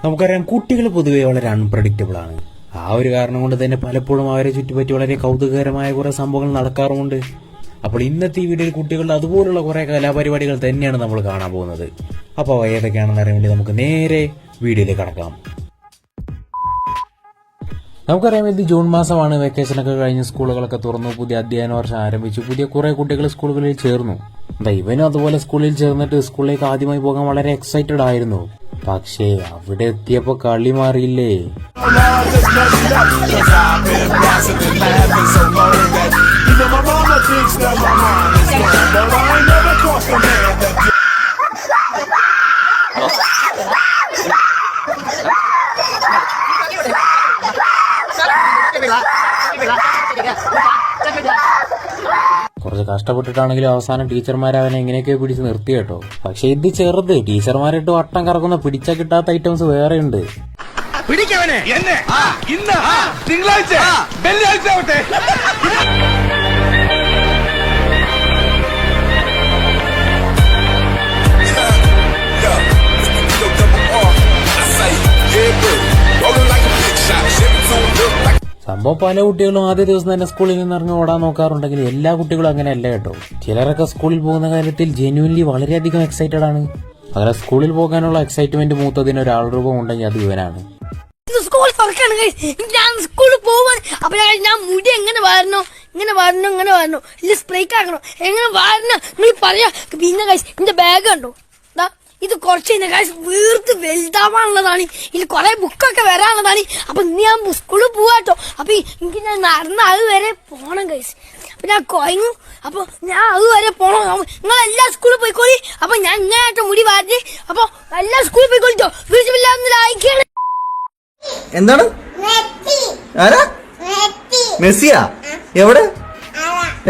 നമുക്കറിയാം കുട്ടികൾ പൊതുവെ വളരെ അൺപ്രഡിക്റ്റബിൾ ആണ്. ആ ഒരു കാരണം കൊണ്ട് തന്നെ പലപ്പോഴും അവരെ ചുറ്റിപ്പറ്റി വളരെ കൗതുകകരമായ കുറെ സംഭവങ്ങൾ നടക്കാറുമുണ്ട്. അപ്പോൾ ഇന്നത്തെ ഈ വീഡിയോയിൽ കുട്ടികളുടെ അതുപോലുള്ള കുറെ കലാപരിപാടികൾ തന്നെയാണ് നമ്മൾ കാണാൻ പോകുന്നത്. അപ്പോൾ ഏതൊക്കെയാണെന്ന് അറിയാൻ വേണ്ടി നമുക്ക് നേരെ വീഡിയോയിലേക്ക് കടക്കാം. നമുക്കറിയാം, ഇത് ജൂൺ മാസമാണ്. വെക്കേഷനൊക്കെ കഴിഞ്ഞ് സ്കൂളുകളൊക്കെ തുറന്നു, പുതിയ അധ്യയന വർഷം ആരംഭിച്ചു, പുതിയ കുറെ കുട്ടികൾ സ്കൂളുകളിൽ ചേർന്നു. ഇവനും അതുപോലെ സ്കൂളിൽ ചേർന്നിട്ട് സ്കൂളിലേക്ക് ആദ്യമായി പോകാൻ വളരെ എക്സൈറ്റഡ് ആയിരുന്നു. പക്ഷേ അവിടെ എത്തിയപ്പോ കളി മാറിയില്ലേ. കുറച്ച് കഷ്ടപ്പെട്ടിട്ടാണെങ്കിലും അവസാനം ടീച്ചർമാർ അവനെ എങ്ങനെയൊക്കെ പിടിച്ച് നിർത്തി കേട്ടോ. പക്ഷെ ഇത് ചെറുത്, ടീച്ചർമാരിട്ട് വട്ടം കറക്കുന്ന പിടിച്ചാൽ കിട്ടാത്ത ഐറ്റംസ് വേറെ ഉണ്ട്. സംഭവം പല കുട്ടികളും ആദ്യ ദിവസം തന്നെ സ്കൂളിൽ നിന്ന് ഇറങ്ങി ഓടാൻ നോക്കാറുണ്ടെങ്കിൽ എല്ലാ കുട്ടികളും അങ്ങനെയല്ല കേട്ടോ. ചിലരൊക്കെ സ്കൂളിൽ പോകുന്ന കാര്യത്തിൽ ജെന്യുവൻലി വളരെയധികം എക്സൈറ്റഡ് ആണ്. അങ്ങനെ സ്കൂളിൽ പോകാനുള്ള എക്സൈറ്റ്മെന്റ് മൂത്തതിന് ഒരാൾ രൂപം ഉണ്ടെങ്കിൽ അത് ഇവനാണ്. ഞാൻ സ്കൂളിൽ പോവാൻ അപ്പൊ ഞാൻ മുടി എങ്ങനെ വരണോ, ഇങ്ങനെ ഇല്ല സ്പ്രേക്ക് ആക്കണോ, എങ്ങനെ വരണോ നിങ്ങൾ പറയാ. പിന്നെ എന്റെ ബാഗ് കണ്ടോ, ഇത് കുറച്ച് വീർത്ത് വലുതാവാനുള്ളതാണ്. ഇതിൽ കുറെ ബുക്കൊക്കെ വരാനുള്ളതാണ്. അപ്പൊ ഇന്ന് ഞാൻ സ്കൂളിൽ പോവാട്ടോ. അപ്പൊ എനിക്ക് ഞാൻ നടന്ന അത് വരെ പോണം കൈസ്. അപ്പൊ ഞാൻ കൊയങ്ങും. അപ്പൊ ഞാൻ അത് വരെ പോണം. നിങ്ങൾ എല്ലാ സ്കൂളിൽ പോയിക്കോളി. അപ്പൊ ഞാൻ ഇങ്ങനെയായിട്ട് മുടി വാരി. അപ്പൊ എല്ലാ സ്കൂളിൽ പോയിക്കോളിട്ടോ. വീട്ടിൽ എന്താണ് മെസ്സിയാ? എവിടെ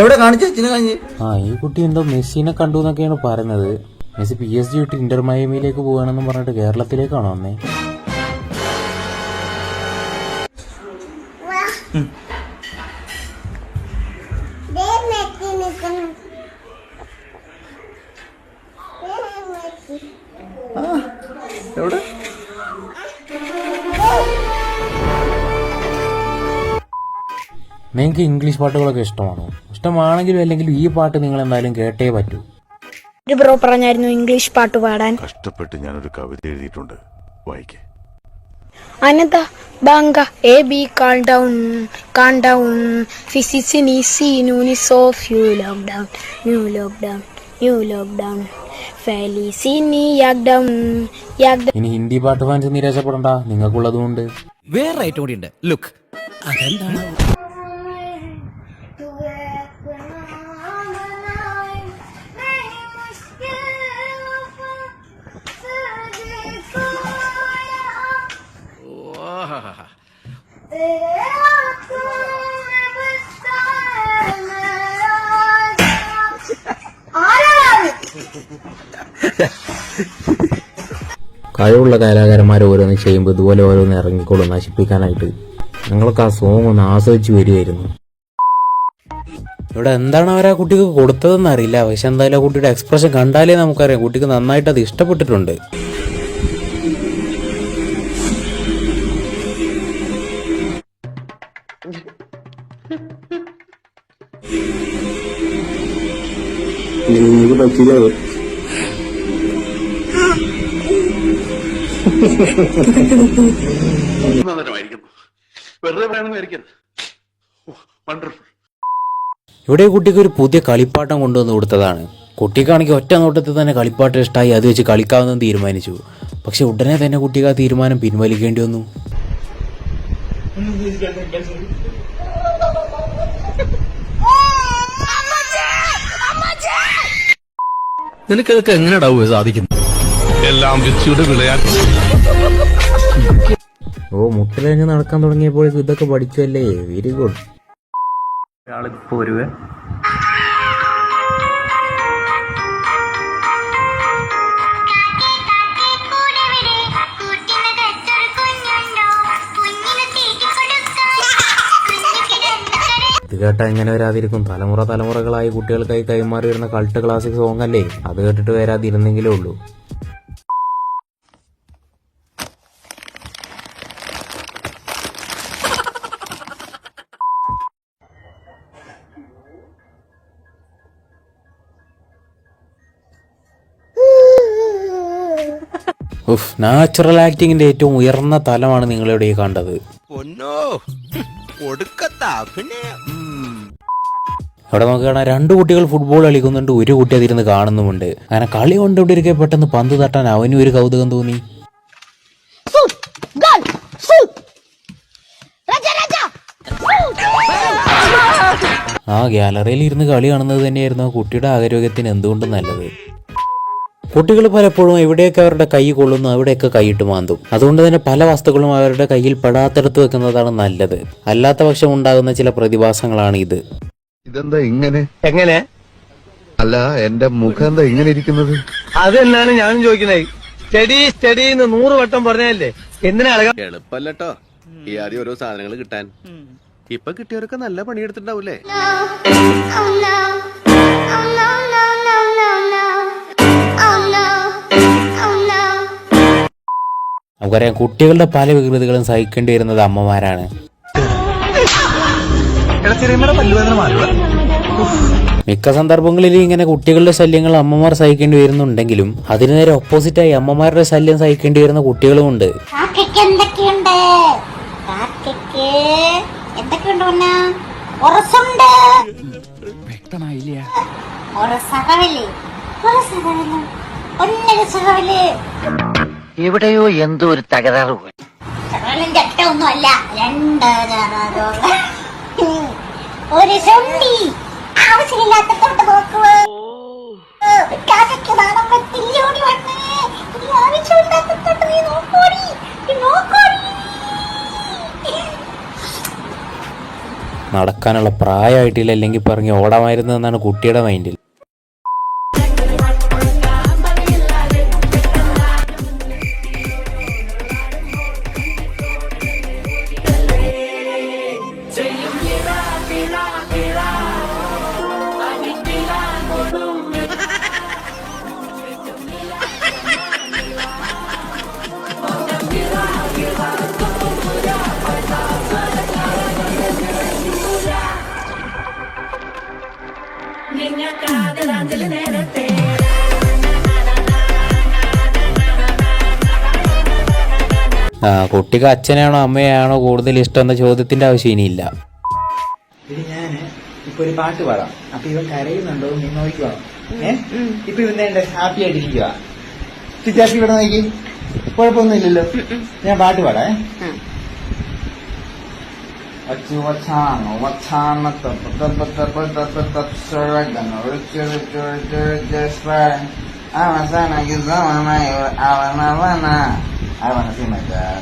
എവിടെ കാണിച്ചു? ഈ കുട്ടി എന്തോ മെസ്സിനെ കണ്ടു എന്നൊക്കെയാണ് പറയുന്നത്. മെസ്സി PSG വിട്ട് ഇന്റർ മയാമിയിലേക്ക് പോവാണെന്നും പറഞ്ഞിട്ട് കേരളത്തിലേക്കാണോ വന്നേ? നിങ്ങൾക്ക് ഇംഗ്ലീഷ് പാട്ടുകളൊക്കെ ഇഷ്ടമാണോ? ഇഷ്ടമാണെങ്കിലും അല്ലെങ്കിലും ഈ പാട്ട് നിങ്ങൾ എന്തായാലും കേട്ടേ പറ്റൂ. ഒരു ബ്രോ പറഞ്ഞായിരുന്നു ഇംഗ്ലീഷ് പാട്ട് പാടാൻ. കഷ്ടപ്പെട്ട് ഞാനൊരു കവിത എഴുതിയിട്ടുണ്ട്, വായിക്കേ. അനന്ത ബാങ്ക എ ബി കാൾ ഡൗൺ ഫിസിസിനി സി നൂനി സോഫ് യു ലോക്ക്ഡൗൺ ന്യൂ ലോക്ക്ഡൗൺ ഫെലിസിനി യാക്ഡൗൺ. ഇനി ഹിന്ദി പാട്ട് ഫാൻസ് നിരാശപ്പെടണ്ട, നിങ്ങൾക്കുള്ളതുകൊണ്ട് വേറെ ഐറ്റം കൂടി ഉണ്ട്. ലുക്ക്, അതെന്താണ്? കഴിവുള്ള കലാകാരന്മാർ ഓരോന്ന് ചെയ്യുമ്പോൾ ഇതുപോലെ ഓരോന്ന് ഇറങ്ങിക്കോളും നശിപ്പിക്കാനായിട്ട്. ഞങ്ങളൊക്കെ ആ സോങ് ഒന്ന് ആസ്വദിച്ച് വരികയായിരുന്നു. ഇവിടെ എന്താണ് അവരാ കുട്ടിക്ക് കൊടുത്തതെന്ന് അറിയില്ല. പക്ഷെ എന്തായാലും ആ കുട്ടിയുടെ എക്സ്പ്രഷൻ കണ്ടാലേ നമുക്കറിയാം കുട്ടിക്ക് നന്നായിട്ട് അത് ഇഷ്ടപ്പെട്ടിട്ടുണ്ട്. ഇവിടെ കുട്ടിക്ക് ഒരു പുതിയ കളിപ്പാട്ടം കൊണ്ടുവന്ന് കൊടുത്തതാണ്. കുട്ടിക്കാണെങ്കിൽ ഒറ്റ നോട്ടത്തിൽ തന്നെ കളിപ്പാട്ടം ഇഷ്ടമായി, അത് വെച്ച് കളിക്കാമെന്ന് തീരുമാനിച്ചു. പക്ഷെ ഉടനെ തന്നെ കുട്ടിക്ക് ആ തീരുമാനം പിൻവലിക്കേണ്ടി വന്നു. നിനക്കതൊക്കെ എങ്ങനെയാ സാധിക്കുന്നത്? എല്ലാം വിധിയുടെ വിളയാട്ടം. മുട്ടിലഞ്ഞ് നടക്കാൻ തുടങ്ങിയപ്പോഴേക്കും ഇതൊക്കെ പഠിച്ചല്ലേ. Very good. ആളിപ്പോ വരുവേ. ഇത് കേട്ടാ എങ്ങനെ വരാതിരിക്കും? തലമുറകളായി കുട്ടികൾക്കായി കൈമാറി വരുന്ന കൾട്ട് ക്ലാസിക് സോങ് അല്ലേ. അത് കേട്ടിട്ട് വരാതിരുന്നെങ്കിലേ ഉള്ളൂ. നാച്ചുറൽ ആക്ടിങ്ങിന്റെ ഏറ്റവും ഉയർന്ന തലമാണ് നിങ്ങളിവിടെ കണ്ടത്. അവിടെ നമുക്ക് കാണാം 2 കുട്ടികൾ ഫുട്ബോൾ കളിക്കുന്നുണ്ട്, ഒരു കുട്ടി അതിരുന്ന് കാണുന്നുമുണ്ട്. അങ്ങനെ കളി കൊണ്ടിരിക്കെ പെട്ടെന്ന് പന്ത് തട്ടാൻ അവനും ഒരു കൗതുകം തോന്നി. ആ ഗ്യാലറിയിൽ ഇരുന്ന് കളി കാണുന്നത് തന്നെയായിരുന്നു കുട്ടിയുടെ ആരോഗ്യത്തിന് എന്തുകൊണ്ടും നല്ലത്. കുട്ടികൾ പലപ്പോഴും എവിടെയൊക്കെ അവരുടെ കൈ കൊള്ളുന്നു അവിടെയൊക്കെ കൈയിട്ട് മാന്തും. അതുകൊണ്ട് തന്നെ പല വസ്തുക്കളും അവരുടെ കയ്യിൽ പെടാത്തെടുത്ത് വെക്കുന്നതാണ് നല്ലത്. അല്ലാത്ത പക്ഷം ഉണ്ടാകുന്ന ചില പ്രതിഭാസങ്ങളാണ് ഇത്. ഇതെന്താ ഇങ്ങനെ? എങ്ങനെ? അല്ല, എന്റെ മുഖം എന്താ ഇങ്ങനെ ഇരിക്കുന്നത്? അതെന്നാണ് ഞാനും ചോദിക്കുന്നത്. സ്റ്റഡി സ്റ്റഡി എന്ന് 100 വട്ടം പറഞ്ഞല്ലേ, എന്തിനാ അളകാ? എളുപ്പല്ലോ ഈ ആദ്യം ഓരോ സാധനങ്ങൾ കിട്ടാൻ. ഇപ്പൊ കിട്ടിയവരൊക്കെ നല്ല പണിയെടുത്തിട്ടുണ്ടാവൂലേ? നമുക്കറിയാം കുട്ടികളുടെ പല വികൃതികളും സഹിക്കേണ്ടി വരുന്നത് അമ്മമാരാണ്. മിക്ക സന്ദർഭങ്ങളിൽ ഇങ്ങനെ കുട്ടികളുടെ ശല്യങ്ങൾ അമ്മമാർ സഹിക്കേണ്ടി വരുന്നുണ്ടെങ്കിലും അതിന് നേരെ ഓപ്പോസിറ്റായി അമ്മമാരുടെ ശല്യം സഹിക്കേണ്ടി വരുന്ന കുട്ടികളുമുണ്ട്. എവിടെയോ എന്തോ ഒരു തകരാറ് പോയി. ഒന്നുമല്ല, 2 ഒരു ചുണ്ടി ആവശ്യമില്ലാത്ത തൊട്ട് നോക്കുക. നാണം വെത്തില്ലോടി വന്നേ, ആവശ്യമില്ലാത്ത തൊട്ട് നീ നോക്കോടി നോക്കോടി. നടക്കാനുള്ള പ്രായമായിട്ടില്ല, അല്ലെങ്കിൽ പറഞ്ഞ് ഓടാമായിരുന്നു എന്നാണ് കുട്ടിയുടെ മൈൻഡിൽ. കുട്ടിക്ക് അച്ഛനാണോ അമ്മയാണോ കൂടുതൽ ഇഷ്ടം എന്ന ചോദ്യത്തിന്റെ ആവശ്യം ഇനിയില്ല. ഞാന് ഇപ്പൊ ഒരു പാട്ട് പാടാം. അപ്പൊ ഇവൻ കരയുന്നുണ്ടോ നീ നോക്കിക്കോ. ഇപ്പൊ ഇവന്റെ ഹാപ്പി ആയിട്ടിരിക്കുക. ചിറ്റാപ്പി ഇവിടെ നോക്കി, കുഴപ്പമൊന്നുമില്ലല്ലോ. ഞാൻ പാട്ട് പാടാ. I want to see my dad.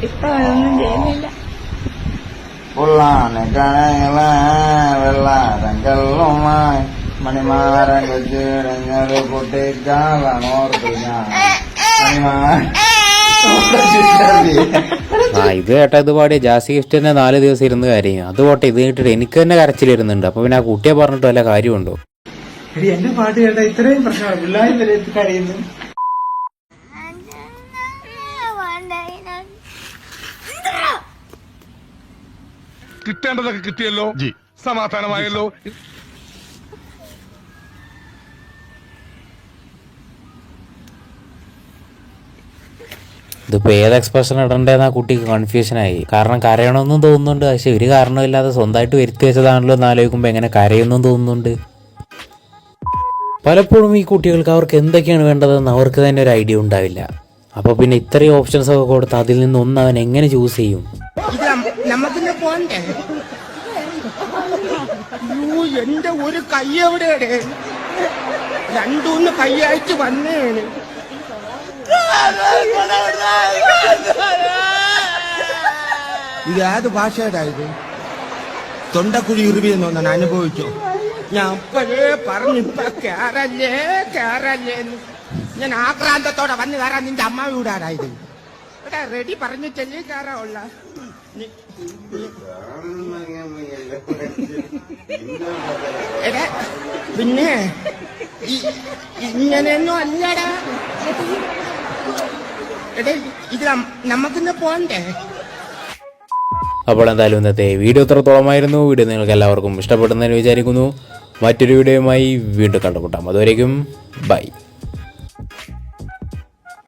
ഇപ്പൊ അതൊന്നും ചെയ്യുന്നില്ല. പുള്ളാണ് കണകള വെള്ളാരങ്കല്ലുമായി മണിമാരൻ വെച്ചിടഞ്ഞൊരു കുട്ടിക്കാളോർത്തു ഞാൻ. ഇത് കേട്ടാ ഇത് പാടിയ ജാസി ഗിഫ്റ്റ് തന്നെ 4 ദിവസം ഇരുന്ന് കരയും. അത് പോട്ടെ, ഇത് കേട്ടിട്ട് എനിക്ക് തന്നെ കരച്ചിലിരുന്നുണ്ട്. അപ്പൊ പിന്നെ ആ കുട്ടിയെ പറഞ്ഞിട്ട് വല്ല കാര്യമുണ്ടോ? എന്റെ പാട്ട് കേട്ടാ ഇത്രയും പ്രശ്നമാണ്, പിള്ളേർ വരെ കരയുന്നു. കിട്ടേണ്ടതൊക്കെ കിട്ടിയല്ലോ, സമാധാനമായല്ലോ. ഇതിപ്പോ ഏത് എക്സ്പ്രഷൻ ഇടണ്ടേന്ന് ആ കുട്ടിക്ക് കൺഫ്യൂഷനായി. കാരണം കരയണമെന്നും തോന്നുന്നുണ്ട്, പക്ഷെ ഒരു കാരണമില്ലാതെ സ്വന്തമായിട്ട് വരുത്തി വെച്ചതാണല്ലോ എന്ന് ആലോചിക്കുമ്പോ എങ്ങനെ കരയൊന്നും തോന്നുന്നുണ്ട്. പലപ്പോഴും ഈ കുട്ടികൾക്ക് അവർക്ക് എന്തൊക്കെയാണ് വേണ്ടതെന്ന് അവർക്ക് തന്നെ ഒരു ഐഡിയ ഉണ്ടാവില്ല. അപ്പൊ പിന്നെ ഇത്രയും ഓപ്ഷൻസ് ഒക്കെ കൊടുത്ത് അതിൽ നിന്ന് ഒന്ന് അവൻ എങ്ങനെ ചൂസ് ചെയ്യും? എന്റെ ഒരു കൈ എവിടെയാണ്? 2 കൈ അയച്ചു വന്നേന്. ഇത് ഏത് ഭാഷയുടായത്? തൊണ്ടക്കുഴി ഇറുവിയെന്ന് ഞാൻ അനുഭവിച്ചു. ഞാൻ അപ്പോഴേ പറഞ്ഞിപ്പ കേറല്ലേ കേറല്ലേന്ന്. ഞാൻ ആക്രാന്തത്തോടെ വന്ന് കയറാൻ നിന്റെ അമ്മ വീടാടായത്. ഇവിടെ റെഡി പറഞ്ഞിട്ടല്ലേ കയറാവുള്ള. പിന്നെ ഇങ്ങനെയൊന്നും അല്ലടാ. ഇത് നമുക്കിന്ന് പോണ്ടേ? അപ്പോൾ എന്തായാലും ഇന്നത്തെ വീഡിയോ ഇത്രത്തോളമായിരുന്നു. വീഡിയോ നിങ്ങൾക്ക് എല്ലാവർക്കും ഇഷ്ടപ്പെടുന്നതിന് വിചാരിക്കുന്നു. മറ്റൊരു വീഡിയോയുമായി വീണ്ടും കണ്ടുമുട്ടാം. അതുവരേക്കും ബൈ.